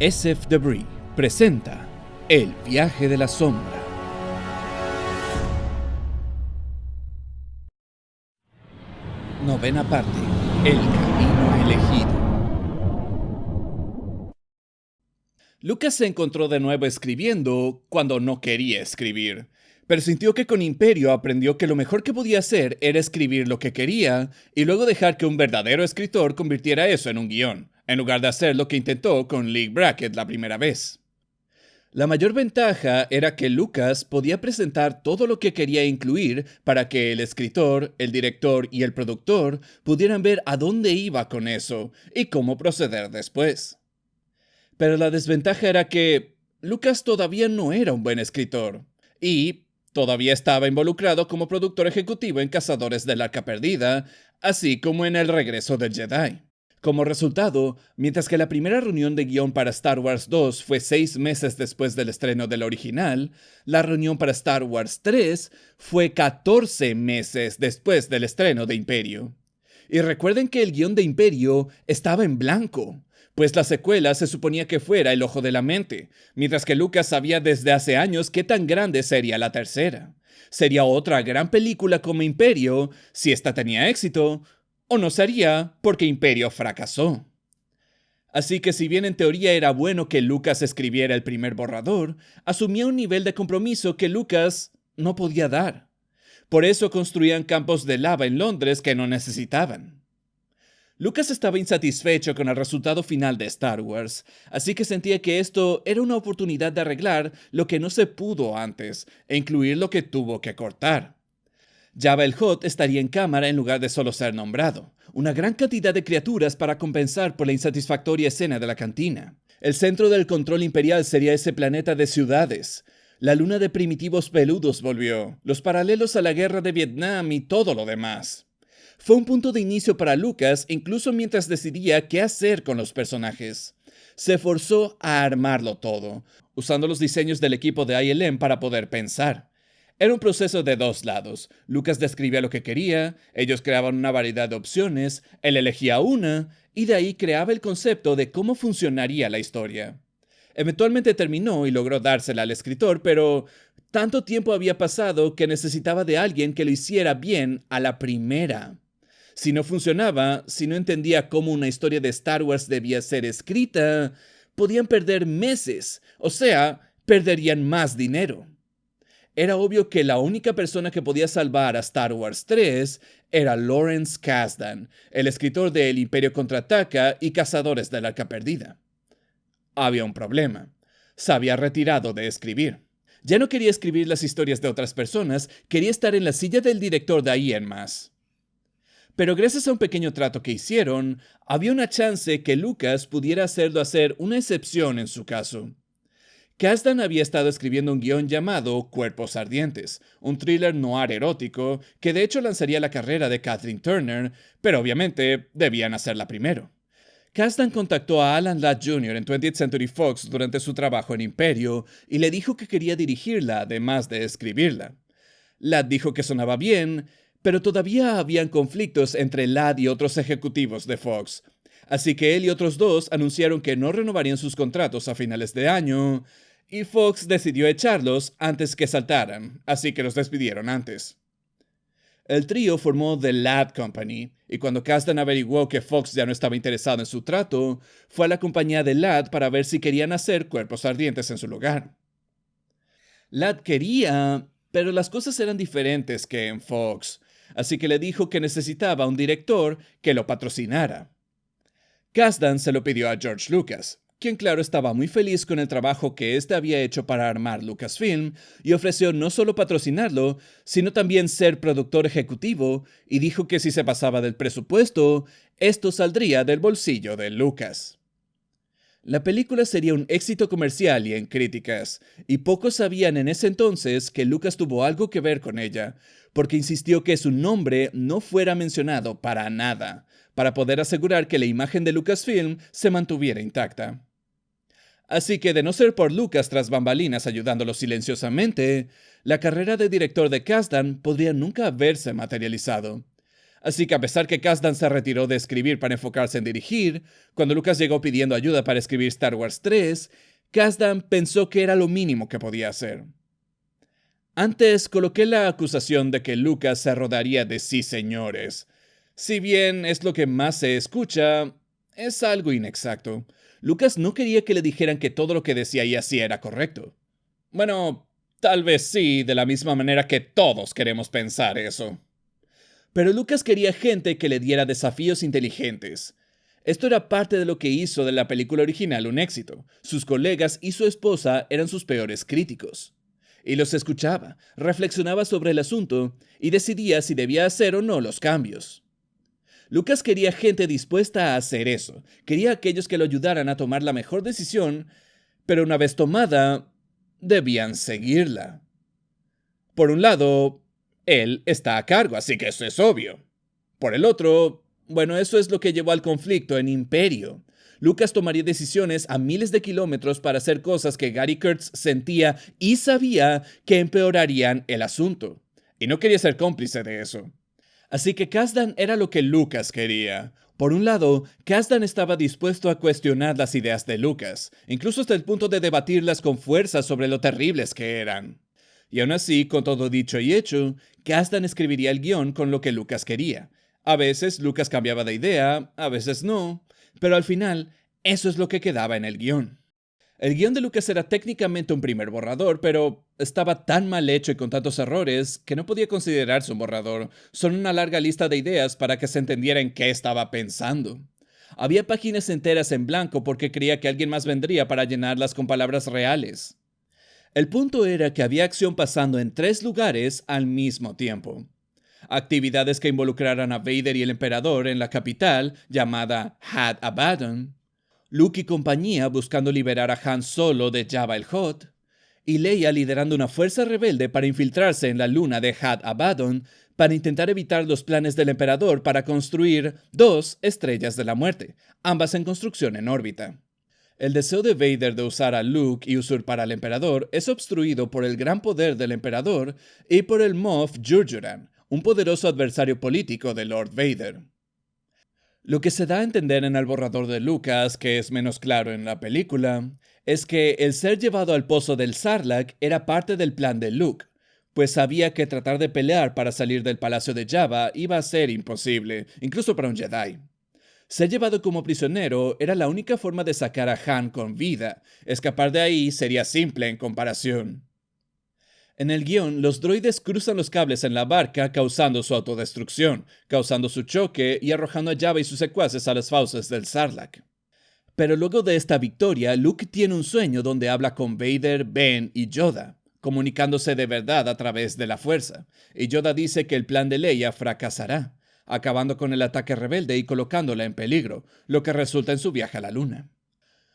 SF Debris presenta El viaje de la sombra. Novena parte. El camino elegido. Lucas se encontró de nuevo escribiendo cuando no quería escribir, pero sintió que con Imperio aprendió que lo mejor que podía hacer era escribir lo que quería y luego dejar que un verdadero escritor convirtiera eso en un guión, en lugar de hacer lo que intentó con League Bracket la primera vez. La mayor ventaja era que Lucas podía presentar todo lo que quería incluir para que el escritor, el director y el productor pudieran ver a dónde iba con eso y cómo proceder después. Pero la desventaja era que Lucas todavía no era un buen escritor y todavía estaba involucrado como productor ejecutivo en Cazadores del Arca Perdida, así como en El Regreso del Jedi. Como resultado, mientras que la primera reunión de guión para Star Wars 2 fue 6 meses después del estreno del original, la reunión para Star Wars 3 fue 14 meses después del estreno de Imperio. Y recuerden que el guión de Imperio estaba en blanco, pues la secuela se suponía que fuera El Ojo de la Mente, mientras que Lucas sabía desde hace años qué tan grande sería la tercera. Sería otra gran película como Imperio, si esta tenía éxito, o no sería porque Imperio fracasó. Así que si bien en teoría era bueno que Lucas escribiera el primer borrador, asumía un nivel de compromiso que Lucas no podía dar. Por eso construían campos de lava en Londres que no necesitaban. Lucas estaba insatisfecho con el resultado final de Star Wars, así que sentía que esto era una oportunidad de arreglar lo que no se pudo antes e incluir lo que tuvo que cortar. Jabba el Hutt estaría en cámara en lugar de solo ser nombrado. Una gran cantidad de criaturas para compensar por la insatisfactoria escena de la cantina. El centro del control imperial sería ese planeta de ciudades. La luna de primitivos peludos volvió, los paralelos a la guerra de Vietnam y todo lo demás. Fue un punto de inicio para Lucas incluso mientras decidía qué hacer con los personajes. Se forzó a armarlo todo, usando los diseños del equipo de ILM para poder pensar. Era un proceso de dos lados. Lucas describía lo que quería, ellos creaban una variedad de opciones, él elegía una, y de ahí creaba el concepto de cómo funcionaría la historia. Eventualmente terminó y logró dársela al escritor, pero tanto tiempo había pasado que necesitaba de alguien que lo hiciera bien a la primera. Si no funcionaba, si no entendía cómo una historia de Star Wars debía ser escrita, podían perder meses, o sea, perderían más dinero. Era obvio que la única persona que podía salvar a Star Wars 3 era Lawrence Kasdan, el escritor de El Imperio Contraataca y Cazadores del Arca Perdida. Había un problema. Se había retirado de escribir. Ya no quería escribir las historias de otras personas, quería estar en la silla del director de ahí en más. Pero gracias a un pequeño trato que hicieron, había una chance que Lucas pudiera hacerlo hacer una excepción en su caso. Kasdan había estado escribiendo un guión llamado Cuerpos Ardientes, un thriller noir erótico que de hecho lanzaría la carrera de Kathleen Turner, pero obviamente debían hacerla primero. Kasdan contactó a Alan Ladd Jr. en 20th Century Fox durante su trabajo en Imperio y le dijo que quería dirigirla además de escribirla. Ladd dijo que sonaba bien, pero todavía habían conflictos entre Ladd y otros ejecutivos de Fox. Así que él y otros dos anunciaron que no renovarían sus contratos a finales de año, y Fox decidió echarlos antes que saltaran, así que los despidieron antes. El trío formó The Ladd Company, y cuando Kasdan averiguó que Fox ya no estaba interesado en su trato, fue a la compañía de Ladd para ver si querían hacer Cuerpos Ardientes en su lugar. Ladd quería, pero las cosas eran diferentes que en Fox, así que le dijo que necesitaba un director que lo patrocinara. Kasdan se lo pidió a George Lucas, quien claro estaba muy feliz con el trabajo que éste había hecho para armar Lucasfilm y ofreció no solo patrocinarlo, sino también ser productor ejecutivo y dijo que si se pasaba del presupuesto, esto saldría del bolsillo de Lucas. La película sería un éxito comercial y en críticas, y pocos sabían en ese entonces que Lucas tuvo algo que ver con ella, porque insistió que su nombre no fuera mencionado para nada, para poder asegurar que la imagen de Lucasfilm se mantuviera intacta. Así que de no ser por Lucas tras bambalinas ayudándolo silenciosamente, la carrera de director de Kasdan podría nunca haberse materializado. Así que a pesar que Kasdan se retiró de escribir para enfocarse en dirigir, cuando Lucas llegó pidiendo ayuda para escribir Star Wars 3, Kasdan pensó que era lo mínimo que podía hacer. Antes coloqué la acusación de que Lucas se rodearía de sí señores. Si bien es lo que más se escucha, es algo inexacto. Lucas no quería que le dijeran que todo lo que decía y hacía era correcto. Bueno, tal vez sí, de la misma manera que todos queremos pensar eso. Pero Lucas quería gente que le diera desafíos inteligentes. Esto era parte de lo que hizo de la película original un éxito. Sus colegas y su esposa eran sus peores críticos. Y los escuchaba, reflexionaba sobre el asunto y decidía si debía hacer o no los cambios. Lucas quería gente dispuesta a hacer eso. Quería aquellos que lo ayudaran a tomar la mejor decisión, pero una vez tomada, debían seguirla. Por un lado, él está a cargo, así que eso es obvio. Por el otro, bueno, eso es lo que llevó al conflicto en Imperio. Lucas tomaría decisiones a miles de kilómetros para hacer cosas que Gary Kurtz sentía y sabía que empeorarían el asunto. Y no quería ser cómplice de eso. Así que Kasdan era lo que Lucas quería. Por un lado, Kasdan estaba dispuesto a cuestionar las ideas de Lucas, incluso hasta el punto de debatirlas con fuerza sobre lo terribles que eran. Y aún así, con todo dicho y hecho, Kasdan escribiría el guión con lo que Lucas quería. A veces Lucas cambiaba de idea, a veces no, pero al final, eso es lo que quedaba en el guión. El guión de Lucas era técnicamente un primer borrador, pero estaba tan mal hecho y con tantos errores que no podía considerarse un borrador. Son una larga lista de ideas para que se entendiera en qué estaba pensando. Había páginas enteras en blanco porque creía que alguien más vendría para llenarlas con palabras reales. El punto era que había acción pasando en 3 lugares al mismo tiempo. Actividades que involucraran a Vader y el Emperador en la capital, llamada Had Abaddon, Luke y compañía buscando liberar a Han Solo de Jabba el Hutt, y Leia liderando una fuerza rebelde para infiltrarse en la luna de Had Abaddon para intentar evitar los planes del Emperador para construir 2 estrellas de la muerte, ambas en construcción en órbita. El deseo de Vader de usar a Luke y usurpar al Emperador es obstruido por el gran poder del Emperador y por el Moff Jurjuran, un poderoso adversario político de Lord Vader. Lo que se da a entender en el borrador de Lucas, que es menos claro en la película, es que el ser llevado al pozo del Sarlacc era parte del plan de Luke, pues sabía que tratar de pelear para salir del palacio de Jabba iba a ser imposible, incluso para un Jedi. Ser llevado como prisionero era la única forma de sacar a Han con vida. Escapar de ahí sería simple en comparación. En el guión, los droides cruzan los cables en la barca causando su autodestrucción, causando su choque y arrojando a Jabba y sus secuaces a las fauces del Sarlacc. Pero luego de esta victoria, Luke tiene un sueño donde habla con Vader, Ben y Yoda, comunicándose de verdad a través de la fuerza, y Yoda dice que el plan de Leia fracasará, acabando con el ataque rebelde y colocándola en peligro, lo que resulta en su viaje a la luna.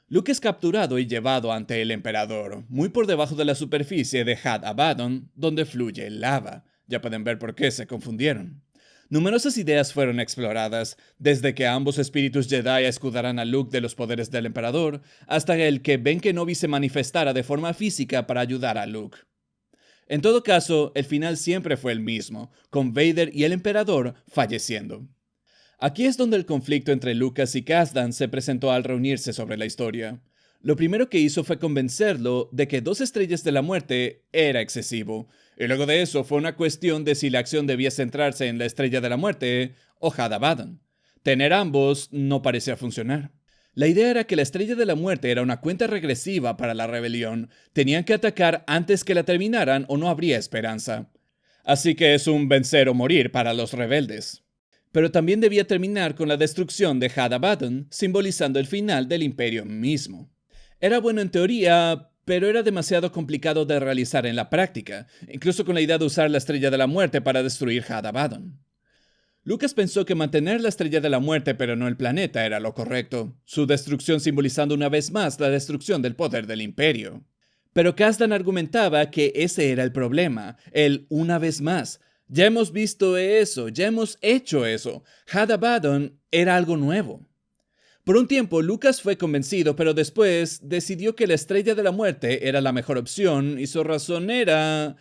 Luke es capturado y llevado ante el Emperador, muy por debajo de la superficie de Had Abaddon, donde fluye lava. Ya pueden ver por qué se confundieron. Numerosas ideas fueron exploradas, desde que ambos espíritus Jedi escudaran a Luke de los poderes del Emperador, hasta el que Ben Kenobi se manifestara de forma física para ayudar a Luke. En todo caso, el final siempre fue el mismo, con Vader y el Emperador falleciendo. Aquí es donde el conflicto entre Lucas y Kasdan se presentó al reunirse sobre la historia. Lo primero que hizo fue convencerlo de que 2 estrellas de la muerte era excesivo, y luego de eso fue una cuestión de si la acción debía centrarse en la estrella de la muerte o Had Abaddon. Tener ambos no parecía funcionar. La idea era que la estrella de la muerte era una cuenta regresiva para la rebelión. Tenían que atacar antes que la terminaran o no habría esperanza. Así que es un vencer o morir para los rebeldes. Pero también debía terminar con la destrucción de Had Abaddon, simbolizando el final del imperio mismo. Era bueno en teoría, pero era demasiado complicado de realizar en la práctica, incluso con la idea de usar la estrella de la muerte para destruir Had Abaddon. Lucas pensó que mantener la estrella de la muerte pero no el planeta era lo correcto, su destrucción simbolizando una vez más la destrucción del poder del imperio. Pero Kasdan argumentaba que ese era el problema, el una vez más. Ya hemos visto eso, ya hemos hecho eso. Had Abaddon era algo nuevo. Por un tiempo, Lucas fue convencido, pero después decidió que la estrella de la muerte era la mejor opción y su razón era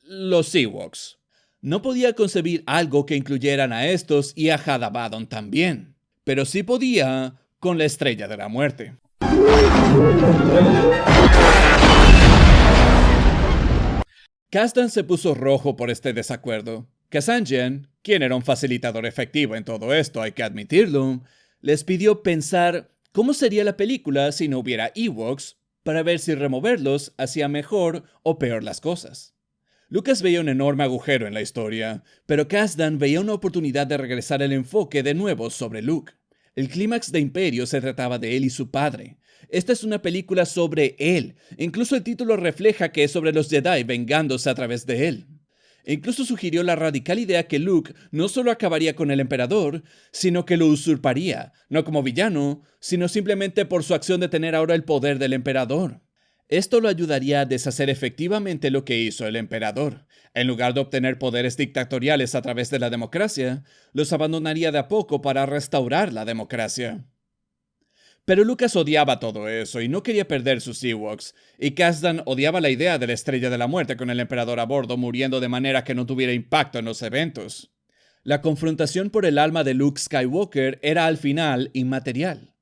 los Ewoks. No podía concebir algo que incluyeran a estos y a Had Abaddon también, pero sí podía con la Estrella de la Muerte. Kasdan se puso rojo por este desacuerdo. Kazanjian, quien era un facilitador efectivo en todo esto, hay que admitirlo, les pidió pensar cómo sería la película si no hubiera Ewoks para ver si removerlos hacía mejor o peor las cosas. Lucas veía un enorme agujero en la historia, pero Kasdan veía una oportunidad de regresar el enfoque de nuevo sobre Luke. El clímax de Imperio se trataba de él y su padre. Esta es una película sobre él. Incluso el título refleja que es sobre los Jedi vengándose a través de él. E incluso sugirió la radical idea que Luke no solo acabaría con el emperador, sino que lo usurparía, no como villano, sino simplemente por su acción de tener ahora el poder del emperador. Esto lo ayudaría a deshacer efectivamente lo que hizo el emperador. En lugar de obtener poderes dictatoriales a través de la democracia, los abandonaría de a poco para restaurar la democracia. Pero Lucas odiaba todo eso y no quería perder sus Ewoks, y Kasdan odiaba la idea de la Estrella de la Muerte con el emperador a bordo muriendo de manera que no tuviera impacto en los eventos. La confrontación por el alma de Luke Skywalker era al final inmaterial.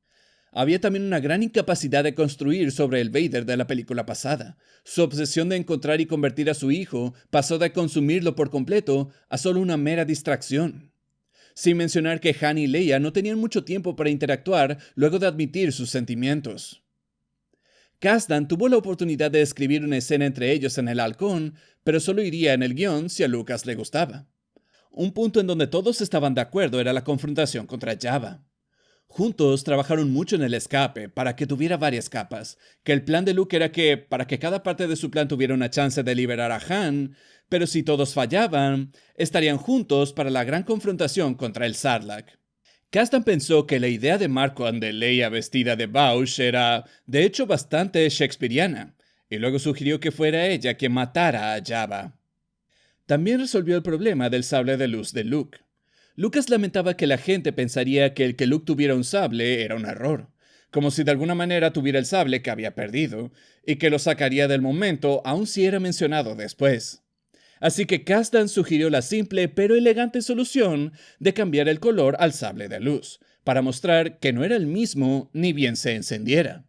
Había también una gran incapacidad de construir sobre el Vader de la película pasada. Su obsesión de encontrar y convertir a su hijo pasó de consumirlo por completo a solo una mera distracción. Sin mencionar que Han y Leia no tenían mucho tiempo para interactuar luego de admitir sus sentimientos. Kasdan tuvo la oportunidad de escribir una escena entre ellos en el halcón, pero solo iría en el guión si a Lucas le gustaba. Un punto en donde todos estaban de acuerdo era la confrontación contra Jabba. Juntos trabajaron mucho en el escape para que tuviera varias capas, que el plan de Luke era que, para que cada parte de su plan tuviera una chance de liberar a Han, pero si todos fallaban, estarían juntos para la gran confrontación contra el Sarlacc. Kasdan pensó que la idea de Marquand de Leia vestida de Bausch era, de hecho, bastante shakespeariana, y luego sugirió que fuera ella quien matara a Jabba. También resolvió el problema del sable de luz de Luke. Lucas lamentaba que la gente pensaría que el que Luke tuviera un sable era un error, como si de alguna manera tuviera el sable que había perdido, y que lo sacaría del momento aun si era mencionado después. Así que Kasdan sugirió la simple pero elegante solución de cambiar el color al sable de luz, para mostrar que no era el mismo ni bien se encendiera.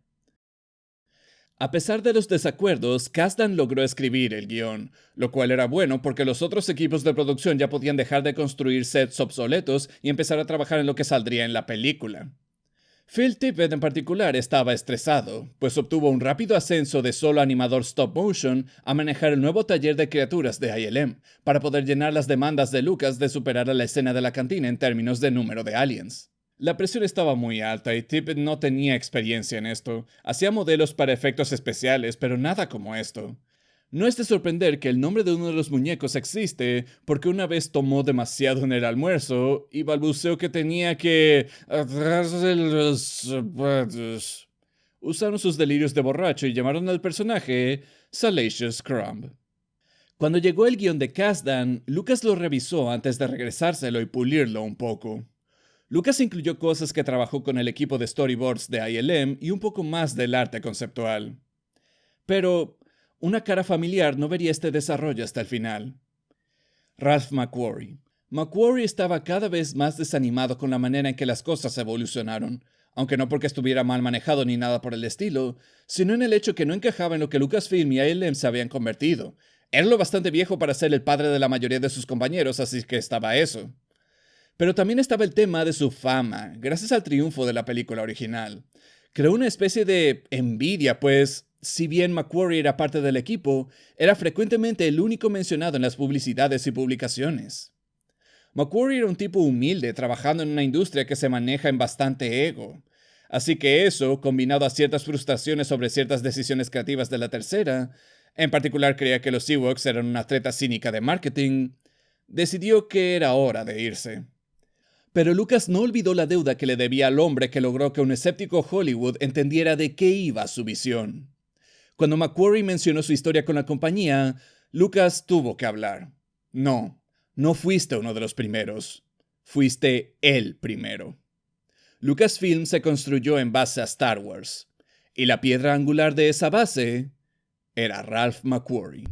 A pesar de los desacuerdos, Kasdan logró escribir el guión, lo cual era bueno porque los otros equipos de producción ya podían dejar de construir sets obsoletos y empezar a trabajar en lo que saldría en la película. Phil Tippett en particular estaba estresado, pues obtuvo un rápido ascenso de solo animador stop motion a manejar el nuevo taller de criaturas de ILM, para poder llenar las demandas de Lucas de superar a la escena de la cantina en términos de número de aliens. La presión estaba muy alta y Tippett no tenía experiencia en esto. Hacía modelos para efectos especiales, pero nada como esto. No es de sorprender que el nombre de uno de los muñecos existe porque una vez tomó demasiado en el almuerzo y balbuceó que tenía que agarrarse los zapatos. Usaron sus delirios de borracho y llamaron al personaje Salacious Crumb. Cuando llegó el guión de Kasdan, Lucas lo revisó antes de regresárselo y pulirlo un poco. Lucas incluyó cosas que trabajó con el equipo de storyboards de ILM y un poco más del arte conceptual. Pero una cara familiar no vería este desarrollo hasta el final. Ralph McQuarrie. McQuarrie estaba cada vez más desanimado con la manera en que las cosas evolucionaron, aunque no porque estuviera mal manejado ni nada por el estilo, sino en el hecho que no encajaba en lo que Lucasfilm y ILM se habían convertido. Era lo bastante viejo para ser el padre de la mayoría de sus compañeros, así que estaba eso. Pero también estaba el tema de su fama, gracias al triunfo de la película original. Creó una especie de envidia, pues, si bien McQuarrie era parte del equipo, era frecuentemente el único mencionado en las publicidades y publicaciones. McQuarrie era un tipo humilde, trabajando en una industria que se maneja en bastante ego. Así que eso, combinado a ciertas frustraciones sobre ciertas decisiones creativas de la tercera, en particular creía que los Ewoks eran una treta cínica de marketing, decidió que era hora de irse. Pero Lucas no olvidó la deuda que le debía al hombre que logró que un escéptico Hollywood entendiera de qué iba su visión. Cuando McQuarrie mencionó su historia con la compañía, Lucas tuvo que hablar. No fuiste uno de los primeros. Fuiste el primero. Lucasfilm se construyó en base a Star Wars, y la piedra angular de esa base era Ralph McQuarrie.